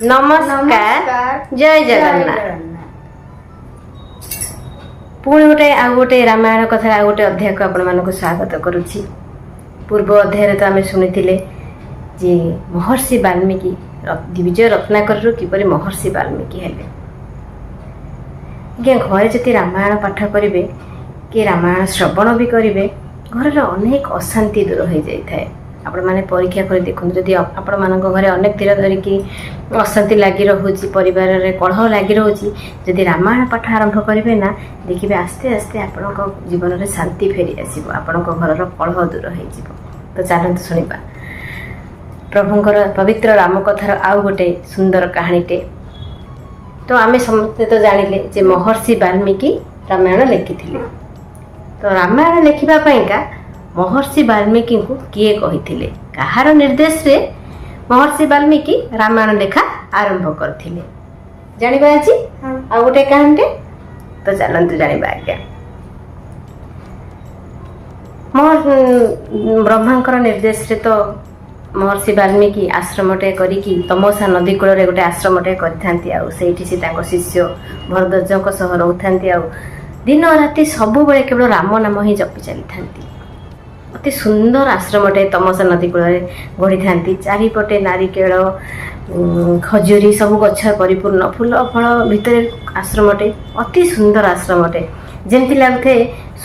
नमस्कार जय जगन्नाथ। पुणी गोटे रामायण कथा गोटे अध्याय को आपण मानक स्वागत करुछि। पूर्व अध्याय तो आम शुणी जे महर्षि वाल्मीकि विजय रत्नाकर किपरि महर्षि वाल्मीकि हेले। घरे जति रामायण पाठ करेंगे कि रामायण श्रवण भी करेंगे घर अनेक अशांति दूर हो जाए। आपण मैंने परीक्षा कर देखुन जदि आपण मान घरे अनेक दिन धरिकी अशांति लगी रोचे परिवार में कलह लगी रोचे जदि रामायण पाठ आरंभ करेंगे ना देखिए आस्ते आस्ते आपण जीवन में शांति फेरी आसो आपण घर कलह दूर हो। तो चलते शुणा प्रभुंर पवित्र राम कथार आउ गोटे सुंदर कहानीटे। तो आमे समस्ते तो जानिले जे महर्षि वाल्मीकि रामायण लिखि। तो रामायण लिखा महर्षि वाल्मीकि को किए कही कहार निर्देश रे महर्षि वाल्मीकि रामायण लेखा आरंभ करते जानवा आज आ गोटे कहानी। तो चलते जानवा आज्ञा ब्रह्मांकर निर्देश रे तो महर्षि वाल्मीकि आश्रमटे करिकी तमसा नदी कूल गोटे आश्रमटे करती से शिष्य भरद्वाज सह रोथांती दिन राति सब बेले केवल राम नाम ही जपि चली। अति सुंदर आश्रमटे तमसा नदी कूल गढ़ी था। चारिपटे नारिकेल खजुरी सब गछ परिपूर्ण फूल फल भितर आश्रमटे अति सुंदर आश्रमटे जमती लगुए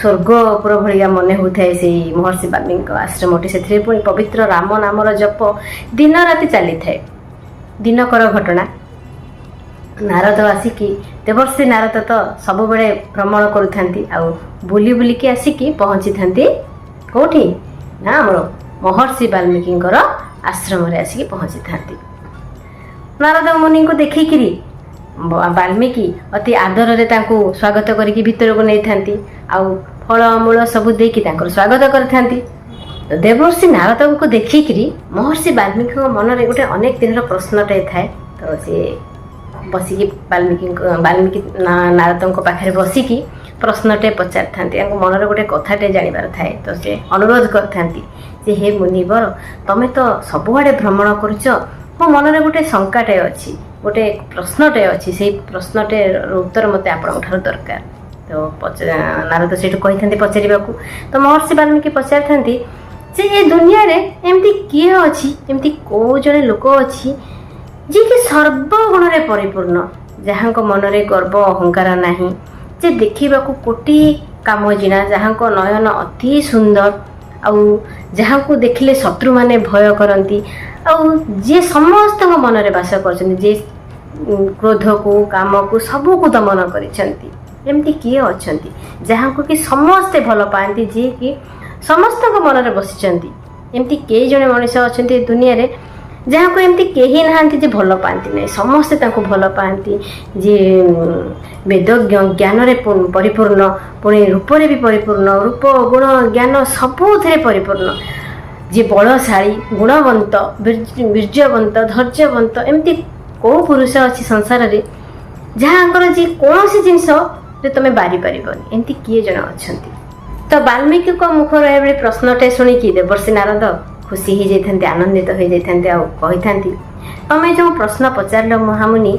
स्वर्गपुर भाया मन होता है। से महर्षि वाल्मीकि आश्रमटे से पुणी पवित्र राम नामर जप दिन राति चली थाए। दिनकर घटना नारद आसिकी देवर्षि नारद तो सब बेले भ्रमण करुँचा बुली बुलिकी आसिकी पहुँची था कौटी ना आमर महर्षि वाल्मीकि आश्रम आसिकी पहुँची था। नारद मुनि को देखिकी वाल्मीकि अति आदर रे स्वागत करके भीतर को नहीं था फलमूल सब देकी स्वागत करथांती। तो देवर्षि नारद को देखिकी महर्षि वाल्मीकि मन में गोटे अनेक दिन प्रश्नटे थाए। तो सी बसिकी वाल्मीकि नारद पाखे बसिकी प्रश्नटे पचार था मन में गोटे कथाटे जानवर थाए। तो से अनुरोध करथांती हे मुनिवर तमें तो सबुआड़े भ्रमण करुच मो मन में गोटे शंकाटे अच्छी गोटे प्रश्नटे अच्छी से प्रश्नटे उत्तर मत आपण दरकार। तो नारद से कही पचार तो महर्षि वाल्मीकि पचार था जे ये दुनिया रे एमती किए अच्छी एमती को जड़े लोक अच्छी जी कि सर्वगुण रे परिपूर्ण जहाँ मन में गर्व अहंकार नहीं जे देखा कोटी काम जिना जहाँ को नयन अति सुंदर आउ जहाँ को देखिले शत्रु माने भय करती जे समस्त मन में बास कर जे क्रोध को काम को सबू को दमन करमती किए अच्छा जहाँ को कि समस्ते भल पाती जी कि समस्त मन में बसी एमती कई जड़े मनीष अच्छा दुनिया रे जहाँ को एमती कहीं नहांती जे भल पाती नहीं समस्ते भल पाती जे वेदज्ञ ज्ञान रे परिपूर्ण पुणी रूप रे भी परिपूर्ण रूप गुण ज्ञान सबुथे परिपूर्ण जे बलशाली गुणवंत वीर्यवंत धैर्यवंत एमती कौ पुरुष अच्छी संसार रे जहाँ जी कौन सी जिनस तुम बारी पार एमती किए जन अच्छा। तो वाल्मीकि मुखर एभली प्रश्नटे शुणिकी देवर्षि नारद खुशी हो जाते आनंदित हो जाते कही तमें जो प्रश्न पचार महामुनि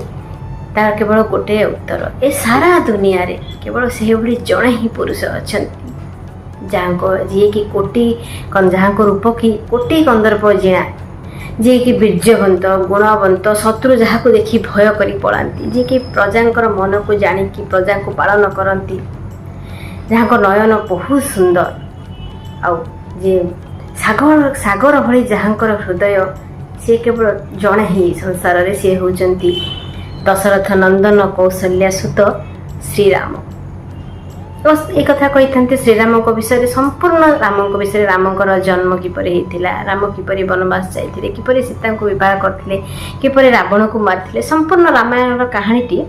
तार केवल गोटे उत्तर ए सारा दुनिया रे केवल से भली जड़े ही पुरुष अच्छा जहाँ को जी कि कोटी जहाँ को रूप की कोटी कंदर्प जीणा जी कि वीर्यवंत गुणवंत शत्रु जहाँ को देखी भय करी पड़ाती जी कि प्रजांकर मन को जानिकी प्रजा को पालन करती जहाँ को नयन बहुत सुंदर आउ जे सागर सागर भली जहाँकर हृदय सी केवल जड़े ही संसार रे सी होचंती दशरथ नंदन कौशल्या सुत श्रीराम। तो एक कथा कही था श्रीराम को विषय संपूर्ण राम को विषय रामकर जन्म किपरि होता राम किपरि वनवास जाते किपरि सीता को विवाह करते किपरि रावण को मारते संपूर्ण रामायण कहानीटी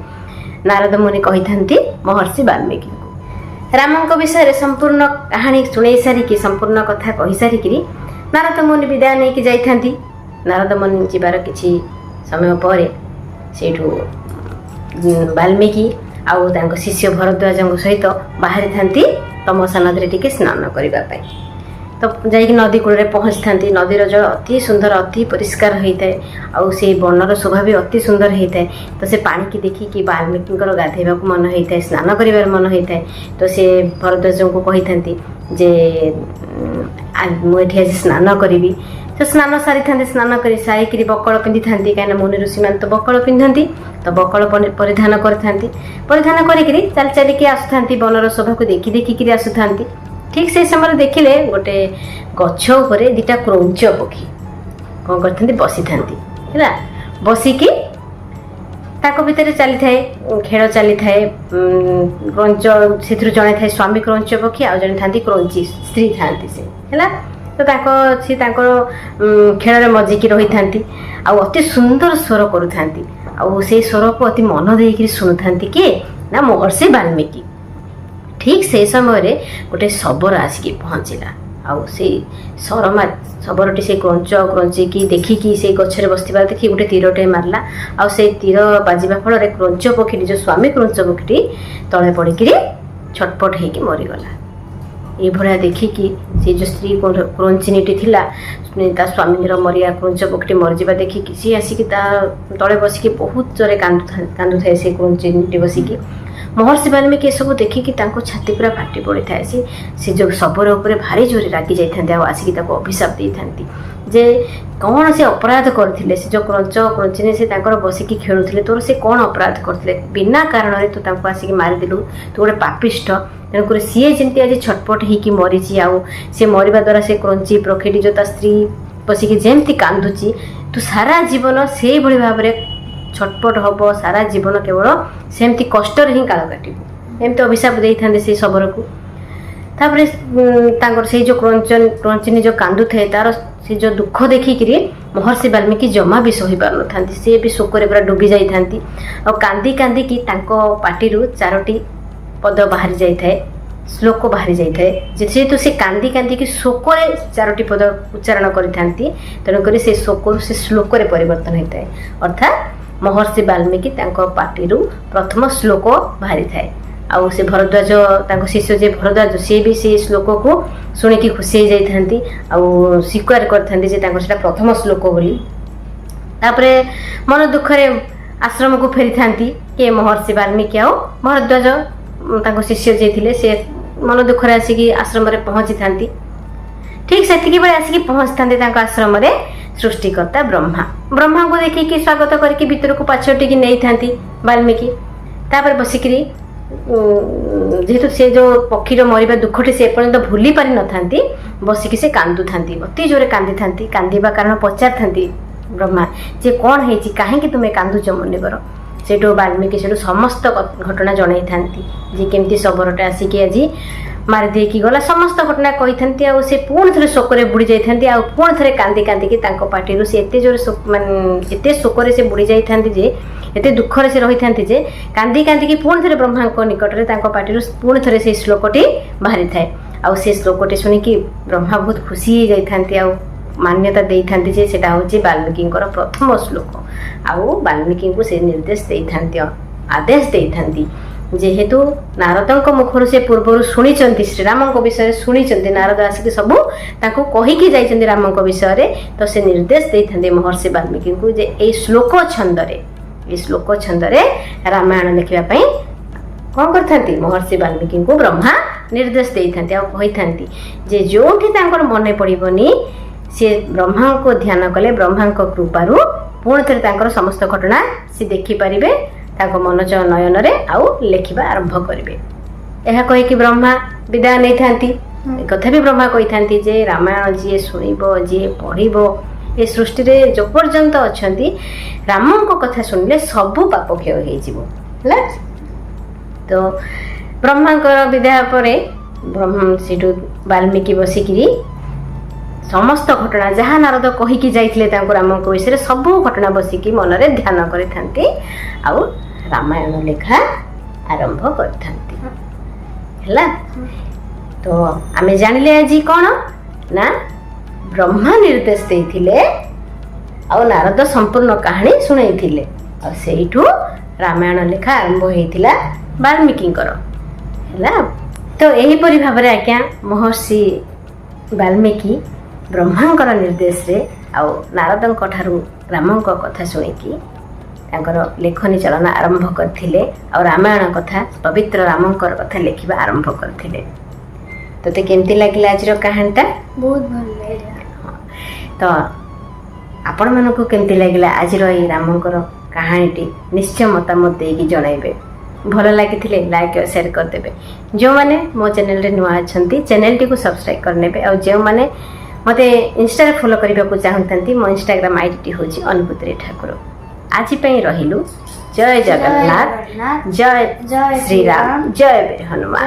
नारद मुनि कही था महर्षि वाल्मीकि राम विषय संपूर्ण कहानी शुणे सारिकी संपूर्ण कथा कही सारिकी नारद मुनि विदाय नहीं जाती। नारद मुनि जीवार किछि समय पर सेठू वाल्मीकि आउ शिष्य भरद्वाज सहित बाहरी था तमसा नदी टिके स्नान करने। ତ ଯାଇକି ନଦୀ କୂଳରେ ପହଞ୍ଚିଥାନ୍ତି। ନଦୀର ଜଳ ଅତି ସୁନ୍ଦର ଅତି ପରିଷ୍କାର ହୋଇଥାଏ ଆଉ ସେଇ ବନର ଶୋଭା ବି ଅତି ସୁନ୍ଦର ହୋଇଥାଏ। ତ ସେ ପାଣିକି ଦେଖିକି ବାଲ୍ମୀକିଙ୍କର ଗାଧୋଇବାକୁ ମନ ହୋଇଥାଏ, ସ୍ନାନ କରିବାର ମନ ହୋଇଥାଏ। ତ ସେ ଭରଦ୍ୱାଜଙ୍କୁ କହିଥାନ୍ତି ଯେ ମୁଁ ଏଠି ଆଜି ସ୍ନାନ କରିବି। ତ ସ୍ନାନ ସାରିଥାନ୍ତି, ସ୍ନାନ କରି ସାରିକିରି ବକଳ ପିନ୍ଧିଥାନ୍ତି, କାହିଁକିନା ମୁନି ଋଷିମାନେ ତ ବକଳ ପିନ୍ଧନ୍ତି। ତ ବକଳ ପରିଧାନ କରିଥାନ୍ତି, ପରିଧାନ କରିକିରି ଚାଲି ଚାଲିକି ଆସୁଥାନ୍ତି, ବନର ଶୋଭାକୁ ଦେଖିକିରି ଆସୁଥାନ୍ତି। ଠିକ୍ ସେଇ ସମୟରେ ଦେଖିଲେ ଗୋଟେ ଗଛ ଉପରେ ଦିଟା କ୍ରୌଞ୍ଚ ପକ୍ଷୀ କ'ଣ କରିଥାନ୍ତି ବସିଥାନ୍ତି ହେଲା। ବସିକି ତାଙ୍କ ଭିତରେ ଚାଲିଥାଏ ଖେଳ ଚାଲିଥାଏ। କ୍ରୌଞ୍ଚ ସେଥିରୁ ଜଣେ ଥାଏ ସ୍ୱାମୀ କ୍ରୌଞ୍ଚ ପକ୍ଷୀ, ଆଉ ଜଣେ ଥାନ୍ତି କ୍ରୌଞ୍ଚୀ ସ୍ତ୍ରୀ ଥାନ୍ତି ସେ ହେଲା। ତ ସେ ତାଙ୍କର ଖେଳରେ ମଜିକି ରହିଥାନ୍ତି ଆଉ ଅତି ସୁନ୍ଦର ସ୍ୱର କରୁଥାନ୍ତି। ଆଉ ସେଇ ସ୍ୱରକୁ ଅତି ମନ ଦେଇକିରି ଶୁଣୁଥାନ୍ତି କିଏ ନା ମହର୍ଷି ବାଲ୍ମୀକି। ଠିକ୍ ସେଇ ସମୟରେ ଗୋଟେ ଶବର ଆସିକି ପହଞ୍ଚିଲା ଆଉ ସେଇ ଶବରଟି ସେଇ କ୍ରୌଞ୍ଚିକି ଦେଖିକି ସେଇ ଗଛରେ ବସିଥିବା ଦେଖି ଗୋଟେ ତୀରଟେ ମାରିଲା ଆଉ ସେଇ ତୀର ବାଜିବା ଫଳରେ କ୍ରୌଞ୍ଚ ପକ୍ଷୀଟି ଯେଉଁ ସ୍ୱାମୀ କ୍ରୌଞ୍ଚ ପକ୍ଷୀଟି ତଳେ ପଡ଼ିକିରି ଛଟପଟ ହେଇକି ମରିଗଲା। ଏଇଭଳିଆ ଦେଖିକି ସେ ଯେଉଁ ସ୍ତ୍ରୀ କ୍ରୌଞ୍ଚିନୀଟି ଥିଲା ତା ସ୍ୱାମୀଙ୍କର ମରିବା କ୍ରୌଞ୍ଚ ପକ୍ଷୀଟି ମରିଯିବା ଦେଖିକି ସିଏ ଆସିକି ତା ତଳେ ବସିକି ବହୁତ ଜୋରେ କାନ୍ଦୁଥାଏ ସେ କ୍ରୌଞ୍ଚିନୀଟି ବସିକି। ମହର୍ଷି ବାଲ୍ମୀକି ଏସବୁ ଦେଖିକି ତାଙ୍କ ଛାତି ପୁରା ଫାଟି ପଡ଼ିଥାଏ। ସେ ଯେଉଁ ଶବର ଉପରେ ଭାରି ଜୋରେ ରାଗି ଯାଇଥାନ୍ତି ଆଉ ଆସିକି ତାକୁ ଅଭିଶାପ ଦେଇଥାନ୍ତି ଯେ କ'ଣ ସେ ଅପରାଧ କରିଥିଲେ। ସେ ଯେଉଁ କ୍ରୌଞ୍ଚିନୀ ସେ ତାଙ୍କର ବସିକି ଖେଳୁଥିଲେ, ତୋର ସେ କ'ଣ ଅପରାଧ କରିଥିଲେ? ବିନା କାରଣରେ ତୁ ତାଙ୍କୁ ଆସିକି ମାରିଦେଲୁ, ତୁ ଗୋଟେ ପାପିଷ୍ଠ। ତେଣୁକରି ସିଏ ଯେମିତି ଆଜି ଛଟପଟ ହେଇକି ମରିଛି ଆଉ ସେ ମରିବା ଦ୍ୱାରା ସେ କ୍ରୌଞ୍ଚି ପକ୍ଷୀଟି ଯେଉଁ ତା ସ୍ତ୍ରୀ ବସିକି ଯେମିତି କାନ୍ଦୁଛି, ତୁ ସାରା ଜୀବନ ସେଇଭଳି ଭାବରେ ଛଟପଟ ହେବ, ସାରା ଜୀବନ କେବଳ ସେମିତି କଷ୍ଟରେ ହିଁ କାଳ କାଟିବୁ, ଏମିତି ଅଭିଶାପ ଦେଇଥାନ୍ତି ସେଇ ଶବରକୁ। ତାପରେ ତାଙ୍କର ସେଇ ଯେଉଁ କ୍ରୌଞ୍ଚିନୀ ଯେଉଁ କାନ୍ଦୁଥାଏ ତାର ସେ ଯେଉଁ ଦୁଃଖ ଦେଖିକିରି ମହର୍ଷି ବାଲ୍ମୀକି ଜମା ବି ସହିପାରୁନଥାନ୍ତି। ସିଏ ବି ଶୋକରେ ପୁରା ଡୁବି ଯାଇଥାନ୍ତି ଆଉ କାନ୍ଦି କାନ୍ଦିକି ତାଙ୍କ ପାଟିରୁ 4ଟି ପଦ ବାହାରି ଯାଇଥାଏ, ଶ୍ଲୋକ ବାହାରି ଯାଇଥାଏ। ଯେହେତୁ ସେ କାନ୍ଦି କାନ୍ଦିକି ଶୋକରେ 4ଟି ପଦ ଉଚ୍ଚାରଣ କରିଥାନ୍ତି, ତେଣୁକରି ସେ ଶୋକରୁ ସେ ଶ୍ଲୋକରେ ପରିବର୍ତ୍ତନ ହୋଇଥାଏ। ଅର୍ଥାତ୍ ମହର୍ଷି ବାଲ୍ମୀକି ତାଙ୍କ ପାଟିରୁ ପ୍ରଥମ ଶ୍ଲୋକ ବାହାରିଥାଏ ଆଉ ସେ ଭରଦ୍ୱାଜ ତାଙ୍କ ଶିଷ୍ୟ ଯେ ଭରଦ୍ୱାଜ ସିଏ ବି ସେଇ ଶ୍ଲୋକକୁ ଶୁଣିକି ଖୁସି ହେଇଯାଇଥାନ୍ତି ଆଉ ସ୍ୱୀକାର କରିଥାନ୍ତି ଯେ ତାଙ୍କର ସେଇଟା ପ୍ରଥମ ଶ୍ଲୋକ ବୋଲି। ତାପରେ ମନ ଦୁଃଖରେ ଆଶ୍ରମକୁ ଫେରିଥାନ୍ତି କିଏ ମହର୍ଷି ବାଲ୍ମୀକି ଆଉ ଭରଦ୍ୱାଜ ତାଙ୍କ ଶିଷ୍ୟ ଯିଏ ଥିଲେ ସେ ମନ ଦୁଃଖରେ ଆସିକି ଆଶ୍ରମରେ ପହଞ୍ଚିଥାନ୍ତି। ଠିକ୍ ସେତିକି ବେଳେ ଆସିକି ପହଞ୍ଚିଥାନ୍ତି ତାଙ୍କ ଆଶ୍ରମରେ ସୃଷ୍ଟିକର୍ତ୍ତା ବ୍ରହ୍ମାଙ୍କୁ ଦେଖିକି ସ୍ୱାଗତ କରିକି ଭିତରକୁ ପାଛୋଟିକି ନେଇଥାନ୍ତି ବାଲ୍ମୀକି। ତାପରେ ବସିକିରି ଯେହେତୁ ସେ ଯେଉଁ ପକ୍ଷୀର ମରିବା ଦୁଃଖଟି ସେ ଏପର୍ଯ୍ୟନ୍ତ ଭୁଲି ପାରିନଥାନ୍ତି, ବସିକି ସେ କାନ୍ଦୁଥାନ୍ତି, ଅତି ଜୋରେ କାନ୍ଦିଥାନ୍ତି। କାନ୍ଦିବା କାରଣ ପଚାରିଥାନ୍ତି ବ୍ରହ୍ମା ଯେ କ'ଣ ହେଇଛି, କାହିଁକି ତୁମେ କାନ୍ଦୁଛ ମୁନିବର? ସେଇଠୁ ବାଲ୍ମୀକି ସେଇଠୁ ସମସ୍ତ ଘଟଣା ଜଣାଇଥାନ୍ତି ଯେ କେମିତି ଶବରଟା ଆସିକି ଆଜି ମାରିଦେଇକି ଗଲା, ସମସ୍ତ ଘଟଣା କହିଥାନ୍ତି। ଆଉ ସେ ପୁଣି ଥରେ ଶୋକରେ ବୁଡ଼ି ଯାଇଥାନ୍ତି ଆଉ ପୁଣି ଥରେ କାନ୍ଦି କାନ୍ଦିକି ତାଙ୍କ ପାଟିରୁ ସେ ଏତେ ଜୋରେ ଏତେ ଶୋକରେ ସେ ବୁଡ଼ି ଯାଇଥାନ୍ତି ଯେ ଏତେ ଦୁଃଖରେ ସେ ରହିଥାନ୍ତି ଯେ କାନ୍ଦି କାନ୍ଦିକି ପୁଣି ଥରେ ବ୍ରହ୍ମାଙ୍କ ନିକଟରେ ତାଙ୍କ ପାଟିରୁ ପୁଣି ଥରେ ସେଇ ଶ୍ଲୋକଟି ବାହାରିଥାଏ। ଆଉ ସେ ଶ୍ଲୋକଟି ଶୁଣିକି ବ୍ରହ୍ମା ବହୁତ ଖୁସି ହେଇଯାଇଥାନ୍ତି ଆଉ ମାନ୍ୟତା ଦେଇଥାନ୍ତି ଯେ ସେଟା ହେଉଛି ବାଲ୍ମୀକିଙ୍କର ପ୍ରଥମ ଶ୍ଲୋକ। ଆଉ ବାଲ୍ମୀକିଙ୍କୁ ସେ ନିର୍ଦ୍ଦେଶ ଦେଇଥାନ୍ତି, ଆଦେଶ ଦେଇଥାନ୍ତି। ଯେହେତୁ ନାରଦଙ୍କ ମୁଖରୁ ସେ ପୂର୍ବରୁ ଶୁଣିଛନ୍ତି, ଶ୍ରୀରାମଙ୍କ ବିଷୟରେ ଶୁଣିଛନ୍ତି, ନାରଦ ଆସିକି ସବୁ ତାଙ୍କୁ କହିକି ଯାଇଛନ୍ତି ରାମଙ୍କ ବିଷୟରେ, ତ ସେ ନିର୍ଦ୍ଦେଶ ଦେଇଥାନ୍ତି ମହର୍ଷି ବାଲ୍ମୀକିଙ୍କୁ ଯେ ଏଇ ଶ୍ଲୋକ ଛନ୍ଦରେ ରାମାୟଣ ଲେଖିବା ପାଇଁ କ'ଣ କରିଥାନ୍ତି ମହର୍ଷି ବାଲ୍ମୀକିଙ୍କୁ ବ୍ରହ୍ମା ନିର୍ଦ୍ଦେଶ ଦେଇଥାନ୍ତି ଆଉ କହିଥାନ୍ତି ଯେ ଯେଉଁଠି ତାଙ୍କର ମନେ ପଡ଼ିବନି ସେ ବ୍ରହ୍ମାଙ୍କୁ ଧ୍ୟାନ କଲେ ବ୍ରହ୍ମାଙ୍କ କୃପାରୁ ପୁଣି ଥରେ ତାଙ୍କର ସମସ୍ତ ଘଟଣା ସେ ଦେଖିପାରିବେ ତାଙ୍କ ମନୋଜ ନୟନରେ ଆଉ ଲେଖିବା ଆରମ୍ଭ କରିବେ। ଏହା କହିକି ବ୍ରହ୍ମା ବିଦାୟ ନେଇଥାନ୍ତି। ଏକଥା ବି ବ୍ରହ୍ମା କହିଥାନ୍ତି ଯେ ରାମାୟଣ ଯିଏ ଶୁଣିବ ଯିଏ ପଢ଼ିବ ଏ ସୃଷ୍ଟିରେ ଯେଉଁ ପର୍ଯ୍ୟନ୍ତ ଅଛନ୍ତି ରାମଙ୍କ କଥା ଶୁଣିଲେ ସବୁ ପାପ କ୍ଷୟ ହେଇଯିବ ହେଲା। ତ ବ୍ରହ୍ମାଙ୍କର ବିଦାୟ ପରେ ସେଠୁ ବାଲ୍ମୀକି ବସିକିରି ସମସ୍ତ ଘଟଣା ଯାହା ନାରଦ କହିକି ଯାଇଥିଲେ ତାଙ୍କୁ ରାମଙ୍କ ବିଷୟରେ ସବୁ ଘଟଣା ବସିକି ମନରେ ଧ୍ୟାନ କରିଥାନ୍ତି ଆଉ ରାମାୟଣ ଲେଖା ଆରମ୍ଭ କରିଥାନ୍ତି ହେଲା। ତ ଆମେ ଜାଣିଲେ ଆଜି କ'ଣ ନା ବ୍ରହ୍ମା ନିର୍ଦ୍ଦେଶ ଦେଇଥିଲେ ଆଉ ନାରଦ ସମ୍ପୂର୍ଣ୍ଣ କାହାଣୀ ଶୁଣେଇଥିଲେ ଆଉ ସେଇଠୁ ରାମାୟଣ ଲେଖା ଆରମ୍ଭ ହେଇଥିଲା ବାଲ୍ମୀକିଙ୍କର ହେଲା। ତ ଏହିପରି ଭାବରେ ଆଜ୍ଞା ମହର୍ଷି ବାଲ୍ମୀକି ବ୍ରହ୍ମାଙ୍କର ନିର୍ଦ୍ଦେଶରେ ଆଉ ନାରଦଙ୍କ ଠାରୁ ରାମଙ୍କ କଥା ଶୁଣିକି ତାଙ୍କର ଲେଖନୀ ଚାଳନା ଆରମ୍ଭ କରିଥିଲେ ଆଉ ରାମାୟଣ କଥା ପବିତ୍ର ରାମଙ୍କର କଥା ଲେଖିବା ଆରମ୍ଭ କରିଥିଲେ। ତୋତେ କେମିତି ଲାଗିଲା ଆଜିର କାହାଣୀଟା? ବହୁତ ଭଲ ଲାଗିଲା। ତ ଆପଣମାନଙ୍କୁ କେମିତି ଲାଗିଲା ଆଜିର ଏଇ ରାମଙ୍କର କାହାଣୀଟି ନିଶ୍ଚୟ ମତାମତ ଦେଇକି ଜଣାଇବେ। ଭଲ ଲାଗିଥିଲେ ଲାଇକ୍ ଆଉ ସେୟାର କରିଦେବେ। ଯେଉଁମାନେ ମୋ ଚ୍ୟାନେଲରେ ନୂଆ ଅଛନ୍ତି ଚ୍ୟାନେଲଟିକୁ ସବସ୍କ୍ରାଇବ୍ କରିନେବେ। ଆଉ ଯେଉଁମାନେ ମୋତେ ଇନଷ୍ଟାରେ ଫଲୋ କରିବାକୁ ଚାହୁଁଛନ୍ତି ମୋ ଇନଷ୍ଟାଗ୍ରାମ ଆଇଡିଟି ହେଉଛି ଅନୁଭୂତି ଠାକୁର। ଆଜି ପାଇଁ ରହିଲୁ। ଜୟ ଜଗନ୍ନାଥ, ଜୟ ଶ୍ରୀରାମ, ଜୟ ବୀର ହନୁମାନ।